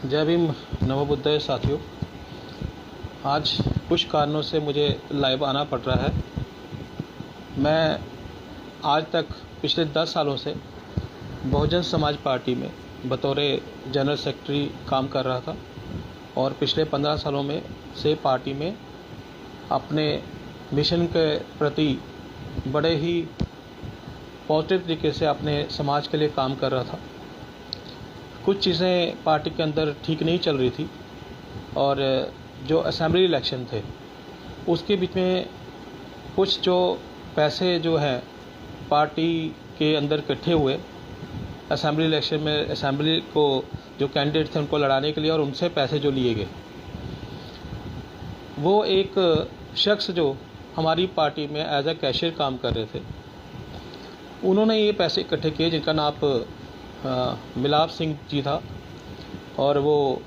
जय भीम, नमो बुद्धाय। साथियों, आज कुछ कारणों से मुझे लाइव आना पड़ रहा है। मैं आज तक पिछले 10 सालों से बहुजन समाज पार्टी में बतौर जनरल सेक्रेटरी काम कर रहा था और पिछले 15 सालों में से पार्टी में अपने मिशन के प्रति बड़े ही पॉजिटिव तरीके से अपने समाज के लिए काम कर रहा था। कुछ चीज़ें पार्टी के अंदर ठीक नहीं चल रही थी और जो असेंबली इलेक्शन थे उसके बीच में कुछ जो पैसे जो है पार्टी के अंदर इकट्ठे हुए असेंबली इलेक्शन में, असेंबली को जो कैंडिडेट थे उनको लड़ाने के लिए, और उनसे पैसे जो लिए गए, वो एक शख्स जो हमारी पार्टी में एज ए कैशियर काम कर रहे थे, उन्होंने ये पैसे इकट्ठे किए जिनका नाम मिलाप सिंह जी था और वो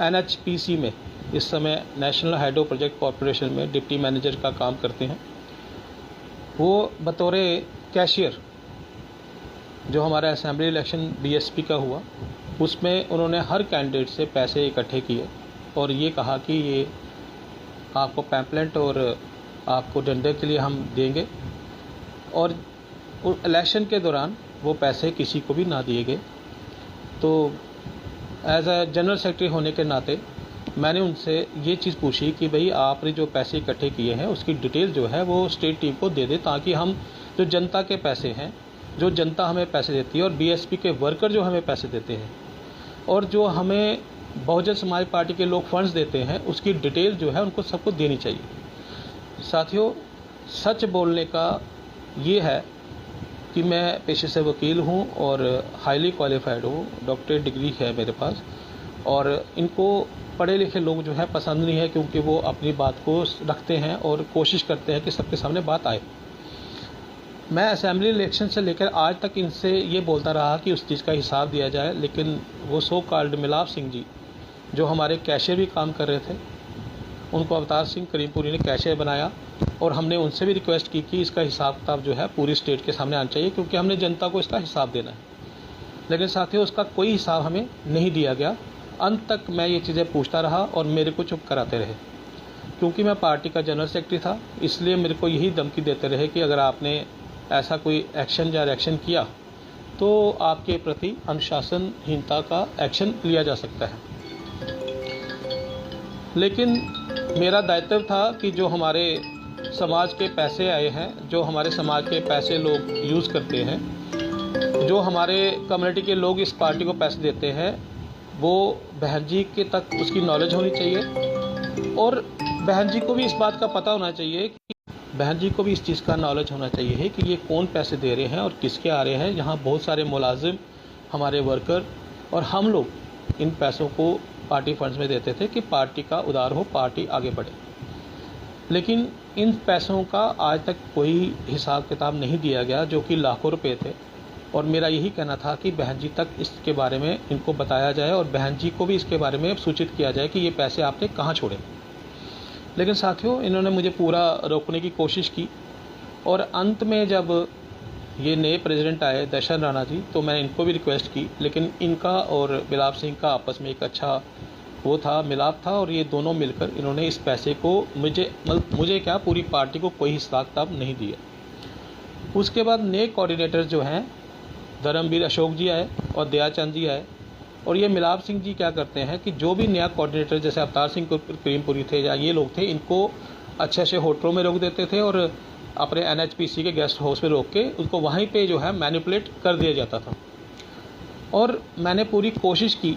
NHPC में इस समय नेशनल हाइड्रो प्रोजेक्ट कॉरपोरेशन में डिप्टी मैनेजर का काम करते हैं। वो बतौर कैशियर जो हमारा असेंबली इलेक्शन DSP का हुआ उसमें उन्होंने हर कैंडिडेट से पैसे इकट्ठे किए और ये कहा कि ये आपको पैम्पलेट और आपको डंडे के लिए हम देंगे, और इलेक्शन के दौरान वो पैसे किसी को भी ना दिए गए। तो एज अ जनरल सेक्रेटरी होने के नाते मैंने उनसे ये चीज़ पूछी कि भाई आपने जो पैसे इकट्ठे किए हैं उसकी डिटेल जो है वो स्टेट टीम को दे दे, ताकि हम जो जनता के पैसे हैं, जो जनता हमें पैसे देती है और BSP के वर्कर जो हमें पैसे देते हैं और जो हमें बहुजन समाज पार्टी के लोग फंड्स देते हैं, उसकी डिटेल जो है उनको सबको देनी चाहिए। साथियों, सच बोलने का ये है कि मैं पेशे से वकील हूँ और हाईली क्वालिफाइड हूँ, डॉक्टरेट डिग्री है मेरे पास, और इनको पढ़े लिखे लोग जो है पसंद नहीं है क्योंकि वो अपनी बात को रखते हैं और कोशिश करते हैं कि सबके सामने बात आए। मैं असेंबली इलेक्शन से लेकर आज तक इनसे ये बोलता रहा कि उस चीज़ का हिसाब दिया जाए, लेकिन वो सो कॉल्ड मिलाप सिंह जी जो हमारे कैशियर भी काम कर रहे थे, उनको अवतार सिंह करीमपुरी ने कैशियर बनाया और हमने उनसे भी रिक्वेस्ट की कि इसका हिसाब किताब जो है पूरी स्टेट के सामने आना चाहिए क्योंकि हमने जनता को इसका हिसाब देना है। लेकिन साथियों, उसका कोई हिसाब हमें नहीं दिया गया। अंत तक मैं ये चीज़ें पूछता रहा और मेरे को चुप कराते रहे। क्योंकि मैं पार्टी का जनरल सेक्रेटरी था, इसलिए मेरे को यही धमकी देते रहे कि अगर आपने ऐसा कोई एक्शन या रिएक्शन किया तो आपके प्रति अनुशासनहीनता का एक्शन लिया जा सकता है। लेकिन मेरा दायित्व था कि जो हमारे समाज के पैसे आए हैं, जो हमारे समाज के पैसे लोग यूज़ करते हैं, जो हमारे कम्युनिटी के लोग इस पार्टी को पैसे देते हैं, वो बहन जी के तक उसकी नॉलेज होनी चाहिए और बहन जी को भी इस बात का पता होना चाहिए कि बहन जी को भी इस चीज़ का नॉलेज होना चाहिए कि ये कौन पैसे दे रहे हैं और किसके आ रहे हैं। यहाँ बहुत सारे मुलाजिम, हमारे वर्कर और हम लोग इन पैसों को पार्टी फंड्स में देते थे कि पार्टी का उदार हो, पार्टी आगे बढ़े। लेकिन इन पैसों का आज तक कोई हिसाब किताब नहीं दिया गया, जो कि लाखों रुपए थे, और मेरा यही कहना था कि बहन जी तक इसके बारे में इनको बताया जाए और बहन जी को भी इसके बारे में सूचित किया जाए कि ये पैसे आपने कहाँ छोड़े। लेकिन साथियों, इन्होंने मुझे पूरा रोकने की कोशिश की और अंत में जब ये नए प्रेसिडेंट आए दर्शन राणा जी, तो मैंने इनको भी रिक्वेस्ट की, लेकिन इनका और मिलाप सिंह का आपस में एक अच्छा वो था, मिलाप था, और ये दोनों मिलकर इन्होंने इस पैसे को मुझे क्या पूरी पार्टी को कोई हिसाब किताब नहीं दिया। उसके बाद नए कोऑर्डिनेटर जो हैं धर्मवीर अशोक जी आए और दयाचंद जी आए, और ये मिलाप सिंह जी क्या करते हैं कि जो भी नया कोऑर्डिनेटर जैसे अवतार सिंह करीमपुरी थे या ये लोग थे, इनको अच्छे से होटलों में रोक देते थे और अपने NHPC के गेस्ट हाउस में रोक के उनको वहीं पे जो है मैनिपुलेट कर दिया जाता था। और मैंने पूरी कोशिश की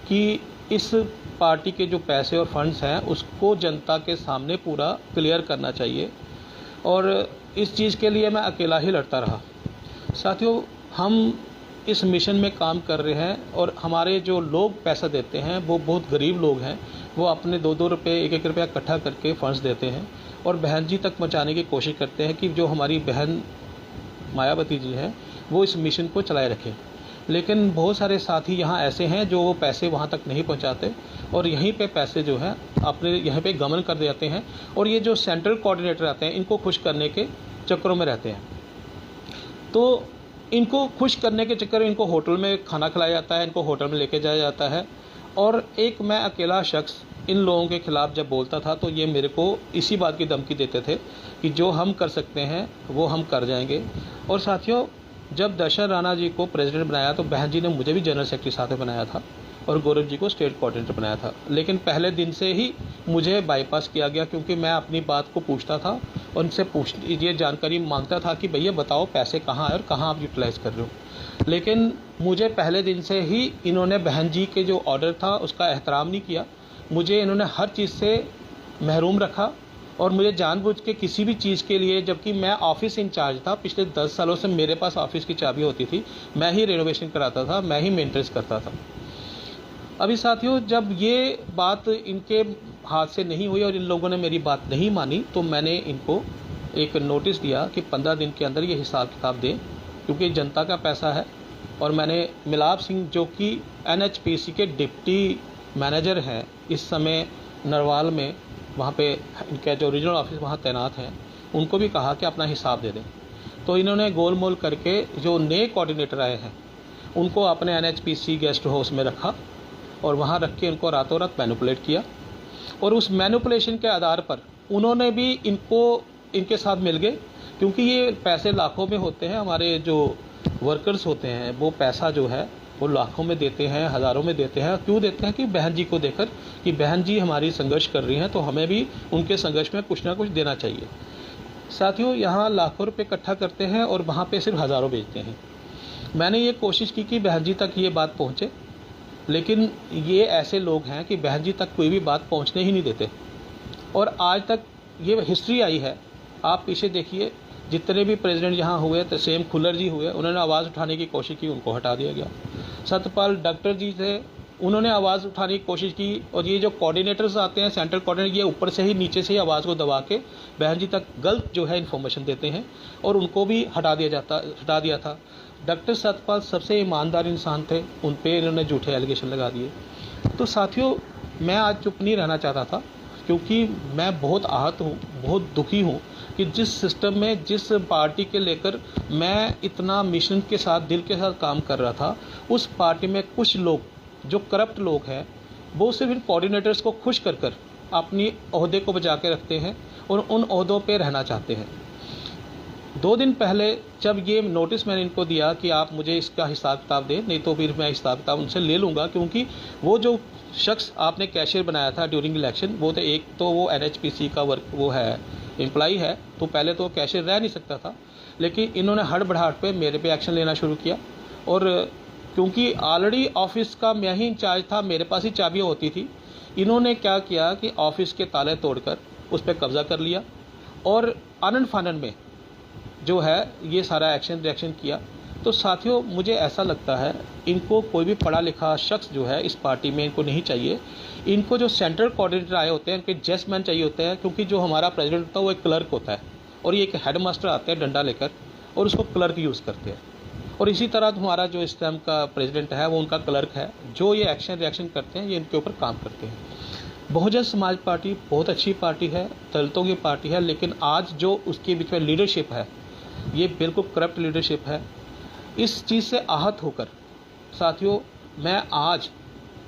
कि इस पार्टी के जो पैसे और फंड्स हैं उसको जनता के सामने पूरा क्लियर करना चाहिए, और इस चीज़ के लिए मैं अकेला ही लड़ता रहा। साथियों, हम इस मिशन में काम कर रहे हैं और हमारे जो लोग पैसा देते हैं वो बहुत गरीब लोग हैं। वो अपने 2-2 रुपये, 1-1 रुपया इकट्ठा करके फंड्स देते हैं और बहन जी तक पहुँचाने की कोशिश करते हैं कि जो हमारी बहन मायावती जी हैं वो इस मिशन को चलाए रखें। लेकिन बहुत सारे साथी यहाँ ऐसे हैं जो वो पैसे वहाँ तक नहीं पहुँचाते और यहीं पे पैसे जो है अपने यहाँ पे गमन कर देते हैं, और ये जो सेंट्रल कोऑर्डिनेटर आते हैं इनको खुश करने के चक्करों में रहते हैं। तो इनको खुश करने के चक्कर में इनको होटल में खाना खिलाया जाता है, इनको होटल में लेके जाया जाता है और एक मैं अकेला शख्स इन लोगों के ख़िलाफ़ जब बोलता था तो ये मेरे को इसी बात की धमकी देते थे कि जो हम कर सकते हैं वो हम कर जाएंगे। और साथियों, जब दशरथ राणा जी को प्रेसिडेंट बनाया तो बहन जी ने मुझे भी जनरल सेक्रेटरी साथ में बनाया था और गौरव जी को स्टेट कोऑर्डिनेटर बनाया था। लेकिन पहले दिन से ही मुझे बाईपास किया गया, क्योंकि मैं अपनी बात को पूछता था और उनसे ये जानकारी मांगता था कि भैया बताओ पैसे कहाँ है और कहाँ आप यूटिलाइज़ कर रहे हो। लेकिन मुझे पहले दिन से ही इन्होंने बहन जी के जो ऑर्डर था उसका एहतराम नहीं किया। मुझे इन्होंने हर चीज़ से महरूम रखा और मुझे जानबूझ के किसी भी चीज़ के लिए, जबकि मैं ऑफिस इंचार्ज था, पिछले 10 सालों से मेरे पास ऑफिस की चाबी होती थी, मैं ही रेनोवेशन कराता था, मैं ही मेंटेनेंस करता था। अभी साथियों, जब ये बात इनके हाथ से नहीं हुई और इन लोगों ने मेरी बात नहीं मानी तो मैंने इनको एक नोटिस दिया कि 15 दिन के अंदर ये हिसाब किताब दें, क्योंकि जनता का पैसा है। और मैंने मिलाप सिंह जो कि NHPC के डिप्टी मैनेजर हैं इस समय नरवाल में, वहाँ पे इनका जो रीजनल ऑफिस वहाँ तैनात हैं, उनको भी कहा कि अपना हिसाब दे दें। तो इन्होंने गोल मोल करके जो नए कोऑर्डिनेटर आए हैं उनको अपने NHPC गेस्ट हाउस में रखा और वहाँ रख के इनको रातों रात मैनिपुलेट किया। और उस मैनिपुलेशन के आधार पर उन्होंने भी इनके साथ मिल गए, क्योंकि ये पैसे लाखों में होते हैं। हमारे जो वर्कर्स होते हैं वो पैसा जो है वो लाखों में देते हैं, हज़ारों में देते हैं। क्यों देते हैं? कि बहन जी को देखकर कि बहन जी हमारी संघर्ष कर रही हैं तो हमें भी उनके संघर्ष में कुछ ना कुछ देना चाहिए। साथियों, यहाँ लाखों रुपए इकट्ठा करते हैं और वहाँ पे सिर्फ हज़ारों बेचते हैं। मैंने ये कोशिश की कि बहन जी तक ये बात पहुँचे, लेकिन ये ऐसे लोग हैं कि बहन जी तक कोई भी बात पहुँचने ही नहीं देते। और आज तक ये हिस्ट्री आई है, आप पीछे देखिए, जितने भी प्रेसिडेंट यहाँ हुए, तो सेम खुल्लर जी हुए, उन्होंने आवाज़ उठाने की कोशिश की, उनको हटा दिया गया। सत्यपाल डॉक्टर जी थे, उन्होंने आवाज़ उठाने की कोशिश की। और ये जो कोऑर्डिनेटर्स आते हैं, सेंट्रल कोऑर्डिनेटर, ये ऊपर से ही नीचे से ही आवाज़ को दबा के बहन जी तक गलत जो है इन्फॉर्मेशन देते हैं और उनको भी हटा दिया था। डॉक्टर सत्यपाल सबसे ईमानदार इंसान थे, उन पर इन्होंने झूठे एलिगेशन लगा दिए। तो साथियों, मैं आज चुप नहीं रहना चाहता था, क्योंकि मैं बहुत आहत हूँ, बहुत दुखी हूँ कि जिस सिस्टम में, जिस पार्टी के लेकर मैं इतना मिशन के साथ, दिल के साथ काम कर रहा था, उस पार्टी में कुछ लोग जो करप्ट लोग हैं वो सिर्फ इन कोऑर्डिनेटर्स को खुश कर कर अपनी ओहदे को बचा के रखते हैं और उन ओहदों पे रहना चाहते हैं। 2 दिन पहले जब ये नोटिस मैंने इनको दिया कि आप मुझे इसका हिसाब किताब दें, नहीं तो फिर मैं हिसाब किताब उनसे ले लूँगा, क्योंकि वो जो शख्स आपने कैशियर बनाया था ड्यूरिंग इलेक्शन, वो तो एक तो वो NHPC का वो है, एम्प्लॉई है, तो पहले तो कैशियर रह नहीं सकता था। लेकिन इन्होंने हड़बड़ाहट पे मेरे पे एक्शन लेना शुरू किया। और क्योंकि ऑलरेडी ऑफिस का मैं ही इंचार्ज था, मेरे पास ही चाबियाँ होती थी, इन्होंने क्या किया कि ऑफिस के ताले तोड़कर उस पर कब्जा कर लिया और आनन फानन में जो है ये सारा रिएक्शन किया। तो साथियों, मुझे ऐसा लगता है इनको कोई भी पढ़ा लिखा शख्स जो है इस पार्टी में इनको नहीं चाहिए। इनको जो सेंट्रल कोऑर्डिनेटर आए होते हैं, इनके जस्ट मैन चाहिए होते हैं, क्योंकि जो हमारा प्रेसिडेंट होता है वो एक क्लर्क होता है और ये एक हेडमास्टर आते हैं डंडा लेकर और उसको क्लर्क यूज़ करते हैं। और इसी तरह हमारा जो इस टाइम का प्रेसिडेंट है वो उनका क्लर्क है, जो ये रिएक्शन करते हैं, ये इनके ऊपर काम करते हैं। बहुजन समाज पार्टी बहुत अच्छी पार्टी है, दलितों की पार्टी है, लेकिन आज जो उसके बीच में लीडरशिप है ये बिल्कुल करप्ट लीडरशिप है। इस चीज़ से आहत होकर साथियों, मैं आज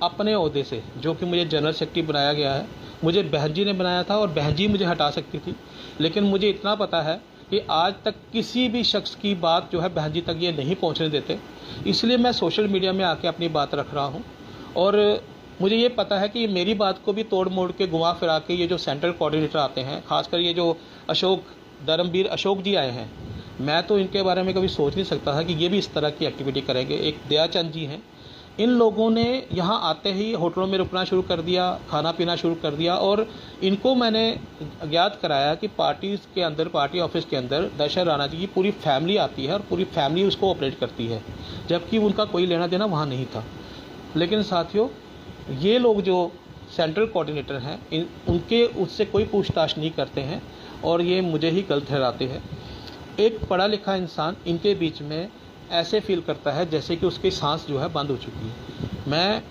अपने ओहदे से, जो कि मुझे जनरल सेक्रेटरी बनाया गया है, मुझे बहन जी ने बनाया था और बहन जी मुझे हटा सकती थी, लेकिन मुझे इतना पता है कि आज तक किसी भी शख्स की बात जो है बहन जी तक ये नहीं पहुंचने देते। इसलिए मैं सोशल मीडिया में आके अपनी बात रख रहा हूं और मुझे ये पता है कि मेरी बात को भी तोड़ मोड़ के, घुमा फिरा के ये जो सेंट्रल कोऑर्डिनेटर आते हैं, खासकर ये जो धर्मवीर अशोक जी आए हैं, मैं तो इनके बारे में कभी सोच नहीं सकता था कि ये भी इस तरह की एक्टिविटी करेंगे। एक दयाचंद जी हैं, इन लोगों ने यहाँ आते ही होटलों में रुकना शुरू कर दिया, खाना पीना शुरू कर दिया और इनको मैंने ज्ञात कराया कि पार्टी के अंदर, पार्टी ऑफिस के अंदर दशरथ राणा जी की पूरी फैमिली आती है और पूरी फैमिली उसको ऑपरेट करती है, जबकि उनका कोई लेना देना वहाँ नहीं था। लेकिन साथियों, ये लोग जो सेंट्रल कोऑर्डिनेटर हैं, उनके उससे कोई पूछताछ नहीं करते हैं और ये मुझे ही गलत ठहराते हैं। एक पढ़ा लिखा इंसान इनके बीच में ऐसे फील करता है जैसे कि उसकी सांस जो है बंद हो चुकी है। मैं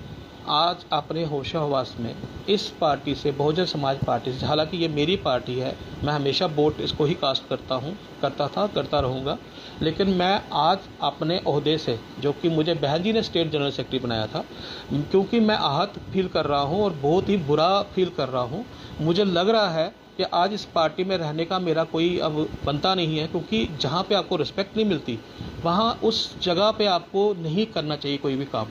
आज अपने होशो हवास में इस पार्टी से, बहुजन समाज पार्टी से, हालांकि ये मेरी पार्टी है, मैं हमेशा वोट इसको ही कास्ट करता रहूँगा, लेकिन मैं आज अपने ओहदे से, जो कि मुझे बहन जी ने स्टेट जनरल सेक्रेटरी बनाया था, क्योंकि मैं आहत फील कर रहा हूँ और बहुत ही बुरा फील कर रहा हूँ। मुझे लग रहा है कि आज इस पार्टी में रहने का मेरा कोई अब बनता नहीं है, क्योंकि जहाँ पे आपको रिस्पेक्ट नहीं मिलती वहाँ उस जगह पे आपको नहीं करना चाहिए कोई भी काम।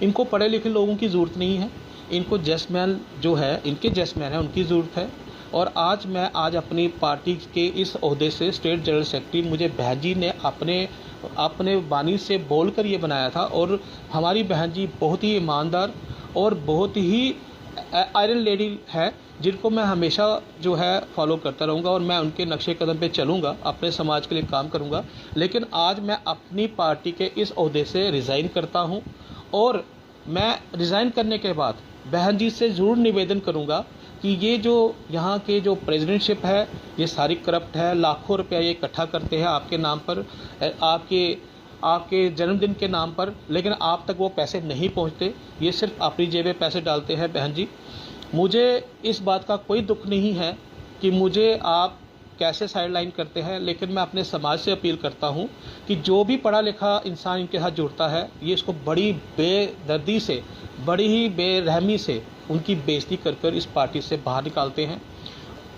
इनको पढ़े लिखे लोगों की ज़रूरत नहीं है, इनको जेस्मैन जो है, इनके जेस्मैन है, उनकी ज़रूरत है। और आज मैं अपनी पार्टी के इस ओहदे से स्टेट जनरल सेक्रेटरी मुझे बहन जी ने अपने बानी से बोलकर ये बनाया था। और हमारी बहन जी बहुत ही ईमानदार और बहुत ही आयरन लेडी है, जिनको मैं हमेशा जो है फॉलो करता रहूँगा और मैं उनके नक्शे कदम पे चलूँगा, अपने समाज के लिए काम करूँगा। लेकिन आज मैं अपनी पार्टी के इस ओहदे से रिज़ाइन करता हूँ और मैं रिज़ाइन करने के बाद बहन जी से ज़रूर निवेदन करूँगा कि ये जो यहाँ के जो प्रेसिडेंटशिप है ये सारी करप्ट है। लाखों रुपया ये इकट्ठा करते हैं आपके नाम पर, आपके जन्मदिन के नाम पर, लेकिन आप तक वो पैसे नहीं पहुँचते, ये सिर्फ अपनी जेब में पैसे डालते हैं। बहन जी, मुझे इस बात का कोई दुख नहीं है कि मुझे आप कैसे साइडलाइन करते हैं, लेकिन मैं अपने समाज से अपील करता हूं कि जो भी पढ़ा लिखा इंसान इनके साथ जुड़ता है, ये इसको बड़ी बेदर्दी से, बड़ी ही बेरहमी से उनकी बेइज्जती कर इस पार्टी से बाहर निकालते हैं।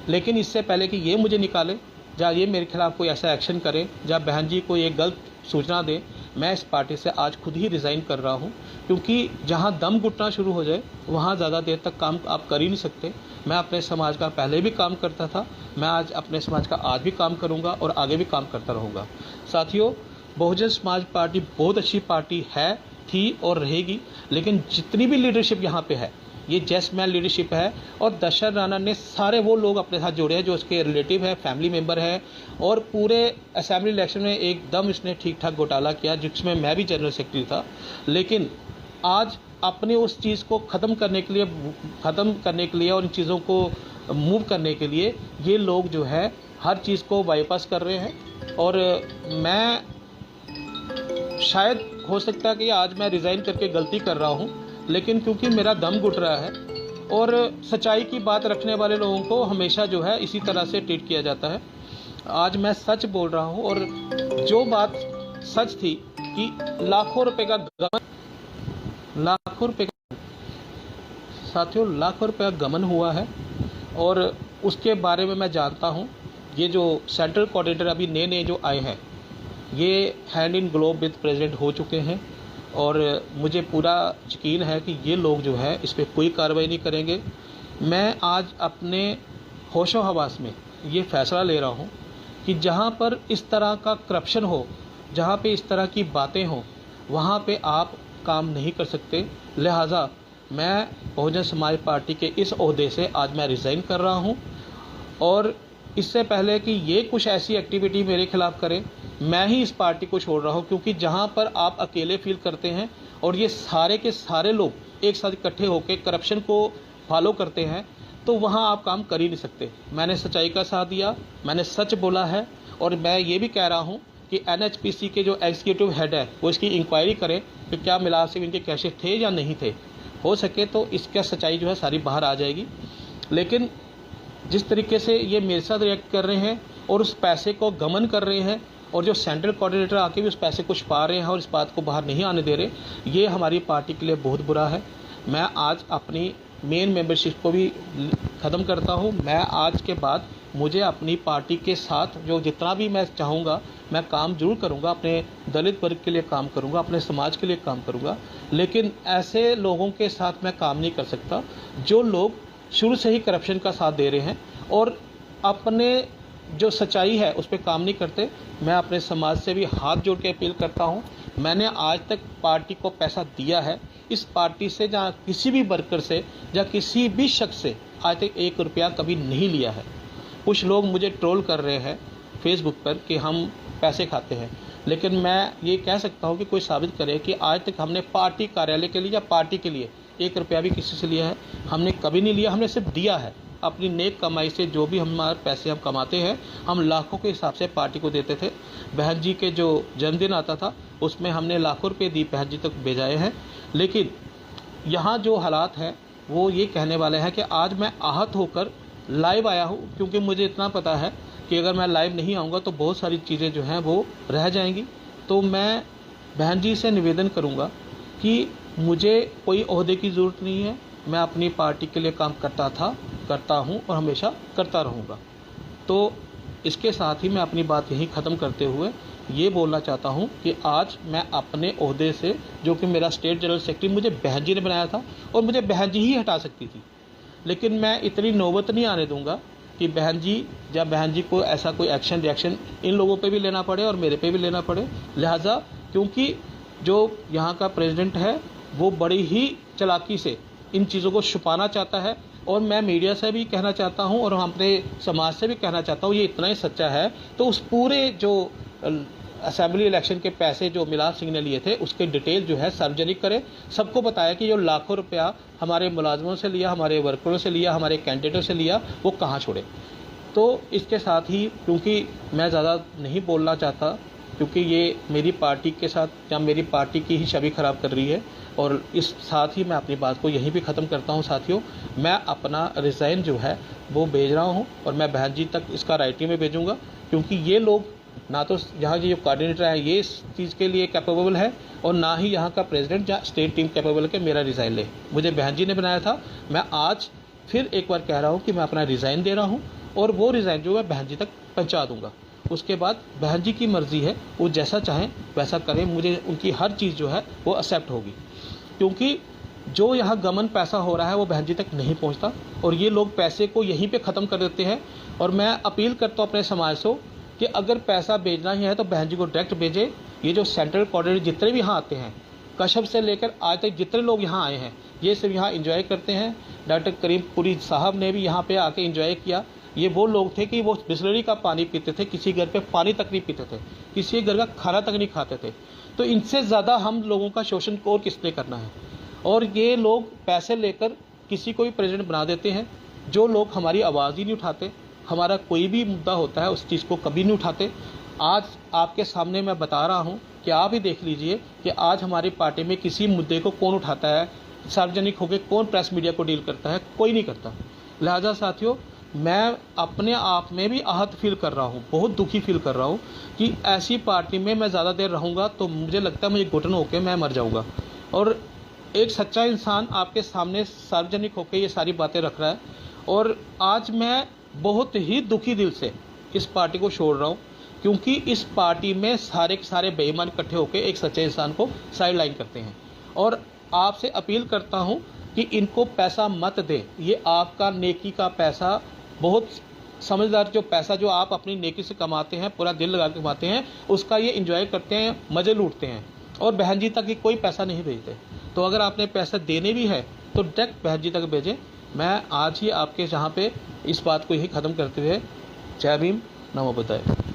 लेकिन इससे पहले कि ये मुझे निकाले, या ये मेरे खिलाफ कोई ऐसा एक्शन करे, या बहन जी को ये गलत सूचना दे, मैं इस पार्टी से आज खुद ही रिज़ाइन कर रहा हूँ। क्योंकि जहाँ दम घुटना शुरू हो जाए वहाँ ज़्यादा देर तक काम आप कर ही नहीं सकते। मैं अपने समाज का पहले भी काम करता था, मैं आज अपने समाज का आज भी काम करूँगा और आगे भी काम करता रहूँगा। साथियों, बहुजन समाज पार्टी बहुत अच्छी पार्टी है, थी और रहेगी, लेकिन जितनी भी लीडरशिप यहाँ पे है ये जेस्मैन लीडरशिप है। और दशरथ राणा ने सारे वो लोग अपने साथ जोड़े हैं जो उसके रिलेटिव है, फैमिली मेंबर है, और पूरे असेंबली इलेक्शन में एकदम इसने ठीक ठाक घोटाला किया, जिसमें मैं भी जनरल सेक्रेटरी था। लेकिन आज अपने उस चीज़ को ख़त्म करने के लिए और इन चीज़ों को मूव करने के लिए ये लोग जो है हर चीज़ को बाईपास कर रहे हैं। और मैं शायद हो सकता है कि आज मैं रिज़ाइन करके गलती कर रहा हूँ, लेकिन क्योंकि मेरा दम घुट रहा है और सच्चाई की बात रखने वाले लोगों को हमेशा जो है इसी तरह से ट्रीट किया जाता है। आज मैं सच बोल रहा हूँ और जो बात सच थी कि लाखों रुपए का गमन हुआ है और उसके बारे में मैं जानता हूँ। ये जो सेंट्रल कोऑर्डिनेटर अभी नए जो आए हैं, ये hand in glove with president हो चुके हैं और मुझे पूरा यकीन है कि ये लोग जो है इस पर कोई कार्रवाई नहीं करेंगे। मैं आज अपने होशो हवास में ये फैसला ले रहा हूँ कि जहाँ पर इस तरह का करप्शन हो, जहाँ पे इस तरह की बातें हों, वहाँ पे आप काम नहीं कर सकते। लिहाजा मैं बहुजन समाज पार्टी के इस ओहदे से आज मैं रिज़ाइन कर रहा हूँ। और इससे पहले कि ये कुछ ऐसी एक्टिविटी मेरे खिलाफ करें, मैं ही इस पार्टी को छोड़ रहा हूँ। क्योंकि जहाँ पर आप अकेले फील करते हैं और ये सारे के सारे लोग एक साथ इकट्ठे होकर करप्शन को फॉलो करते हैं, तो वहाँ आप काम कर ही नहीं सकते। मैंने सच्चाई का साथ दिया, मैंने सच बोला है और मैं ये भी कह रहा हूँ कि NHPC के जो एग्जीक्यूटिव हेड है वो इसकी इंक्वायरी करे कि क्या मिलाप से इनके कैशे थे या नहीं थे। हो सके तो इसका सच्चाई जो है सारी बाहर आ जाएगी। लेकिन जिस तरीके से ये मेरे साथ रिएक्ट कर रहे हैं और उस पैसे को गमन कर रहे हैं, और जो सेंट्रल कोऑर्डिनेटर आके भी उस पैसे को छुपा रहे हैं और इस बात को बाहर नहीं आने दे रहे, ये हमारी पार्टी के लिए बहुत बुरा है। मैं आज अपनी मेन मेंबरशिप को भी ख़त्म करता हूँ। मैं आज के बाद मुझे अपनी पार्टी के साथ जो जितना भी मैं चाहूँगा मैं काम जरूर करूँगा, अपने दलित वर्ग के लिए काम करूँगा, अपने समाज के लिए काम करूँगा। लेकिन ऐसे लोगों के साथ मैं काम नहीं कर सकता जो लोग शुरू से ही करप्शन का साथ दे रहे हैं और अपने जो सच्चाई है उस पर काम नहीं करते। मैं अपने समाज से भी हाथ जोड़ के अपील करता हूँ। मैंने आज तक पार्टी को पैसा दिया है, इस पार्टी से या किसी भी वर्कर से या किसी भी शख्स से आज तक 1 रुपया कभी नहीं लिया है। कुछ लोग मुझे ट्रोल कर रहे हैं फेसबुक पर कि हम पैसे खाते हैं, लेकिन मैं ये कह सकता हूँ कि कोई साबित करे कि आज तक हमने पार्टी कार्यालय के लिए या पार्टी के लिए 1 रुपया भी किसी से लिया है? हमने कभी नहीं लिया, हमने सिर्फ दिया है। अपनी नेक कमाई से जो भी हमारे पैसे हम कमाते हैं, हम लाखों के हिसाब से पार्टी को देते थे। बहन जी के जो जन्मदिन आता था उसमें हमने लाखों रुपए दी, बहन जी तक भेजाए हैं। लेकिन यहाँ जो हालात हैं वो ये कहने वाले हैं कि आज मैं आहत होकर लाइव आया हूँ, क्योंकि मुझे इतना पता है कि अगर मैं लाइव नहीं आऊँगा तो बहुत सारी चीज़ें जो हैं वो रह जाएंगी। तो मैं बहन जी से निवेदन करूँगा कि मुझे कोई ओहदे की ज़रूरत नहीं है। मैं अपनी पार्टी के लिए काम करता था, करता हूँ और हमेशा करता रहूँगा। तो इसके साथ ही मैं अपनी बात यहीं ख़त्म करते हुए ये बोलना चाहता हूँ कि आज मैं अपने ओहदे से, जो कि मेरा स्टेट जनरल सेक्रेटरी मुझे बहन जी ने बनाया था और मुझे बहन जी ही हटा सकती थी, लेकिन मैं इतनी नौबत नहीं आने दूंगा कि बहन जी या बहन जी को ऐसा कोई एक्शन रिएक्शन इन लोगों पे भी लेना पड़े और मेरे पे भी लेना पड़े। लिहाजा क्योंकि जो यहाँ का प्रेसिडेंट है वो बड़ी ही चालाकी से इन चीज़ों को छुपाना चाहता है, और मैं मीडिया से भी कहना चाहता हूँ और अपने समाज से भी कहना चाहता हूँ, ये इतना ही सच्चा है तो उस पूरे जो असेंबली इलेक्शन के पैसे जो मिलाद सिंह ने लिए थे उसके डिटेल जो है सार्वजनिक करे, सबको बताया कि जो लाखों रुपया हमारे मुलाजमों से लिया, हमारे वर्करों से लिया, हमारे कैंडिडेटों से लिया, वो कहाँ छोड़े। तो इसके साथ ही, क्योंकि मैं ज़्यादा नहीं बोलना चाहता, क्योंकि ये मेरी पार्टी के साथ या मेरी पार्टी की ही छवि खराब कर रही है, और इस साथ ही मैं अपनी बात को यहीं भी ख़त्म करता हूं। साथियों, मैं अपना रिज़ाइन जो है वो भेज रहा हूं और मैं बहन जी तक इसका राइटिंग में भेजूंगा, क्योंकि ये लोग ना तो यहाँ की जो कोऑर्डिनेटर है ये इस चीज़ के लिए कैपेबल है, और ना ही यहाँ का प्रेसिडेंट या स्टेट टीम कैपेबल है कि मेरा रिज़ाइन ले। मुझे बहन जी ने बनाया था। मैं आज फिर एक बार कह रहा हूँ कि मैं अपना रिज़ाइन दे रहा हूँ और वो रिज़ाइन जो है बहन जी तक पहुँचा दूँगा। उसके बाद बहन जी की मर्ज़ी है, वो जैसा चाहें वैसा करें, मुझे उनकी हर चीज़ जो है वो एक्सेप्ट होगी, क्योंकि जो यहाँ गमन पैसा हो रहा है वो बहन जी तक नहीं पहुँचता और ये लोग पैसे को यहीं पे ख़त्म कर देते हैं। और मैं अपील करता हूँ अपने समाज से कि अगर पैसा भेजना ही है तो बहन जी को डायरेक्ट भेजे। ये जो सेंट्रल कोऑर्डिनेटर जितने भी यहाँ आते हैं, कश्यप से लेकर आज तक जितने लोग यहाँ आए हैं, ये सब यहाँ इंजॉय करते हैं। डॉक्टर करीमपुरी साहब ने भी यहाँ पे आके इंजॉय किया। ये वो लोग थे कि वो बिस्लरी का पानी पीते थे, किसी घर पे पानी तक नहीं पीते थे, किसी घर का खाना तक नहीं खाते थे। तो इनसे ज़्यादा हम लोगों का शोषण और किसने करना है। और ये लोग पैसे लेकर किसी को भी प्रेसिडेंट बना देते हैं। जो लोग हमारी आवाज़ ही नहीं उठाते, हमारा कोई भी मुद्दा होता है उस चीज़ को कभी नहीं उठाते। आज आपके सामने मैं बता रहा हूँ कि आप ही देख लीजिए कि आज हमारी पार्टी में किसी मुद्दे को कौन उठाता है, सार्वजनिक होकर कौन प्रेस मीडिया को डील करता है, कोई नहीं करता। लिहाजा साथियों, मैं अपने आप में भी आहत फील कर रहा हूँ, बहुत दुखी फील कर रहा हूँ कि ऐसी पार्टी में मैं ज़्यादा देर रहूँगा तो मुझे लगता है मुझे घुटन होकर मैं मर जाऊँगा। और एक सच्चा इंसान आपके सामने सार्वजनिक होकर ये सारी बातें रख रहा है, और आज मैं बहुत ही दुखी दिल से इस पार्टी को छोड़ रहा हूँ, क्योंकि इस पार्टी में सारे के सारे बेईमान इकट्ठे होकर एक सच्चे इंसान को साइड लाइन करते हैं। और आपसे अपील करता हूँ कि इनको पैसा मत दे। ये आपका नेकी का पैसा, बहुत समझदार जो पैसा जो आप अपनी नेकी से कमाते हैं, पूरा दिल लगा के कमाते हैं, उसका ये इंजॉय करते हैं, मज़े लूटते हैं, और बहन जी तक ही कोई पैसा नहीं भेजते। तो अगर आपने पैसा देने भी है तो डायरेक्ट बहन जी तक भेजें। मैं आज ही आपके यहाँ पे इस बात को यही ख़त्म करते हुए जय भीम, नमो बुद्धाय।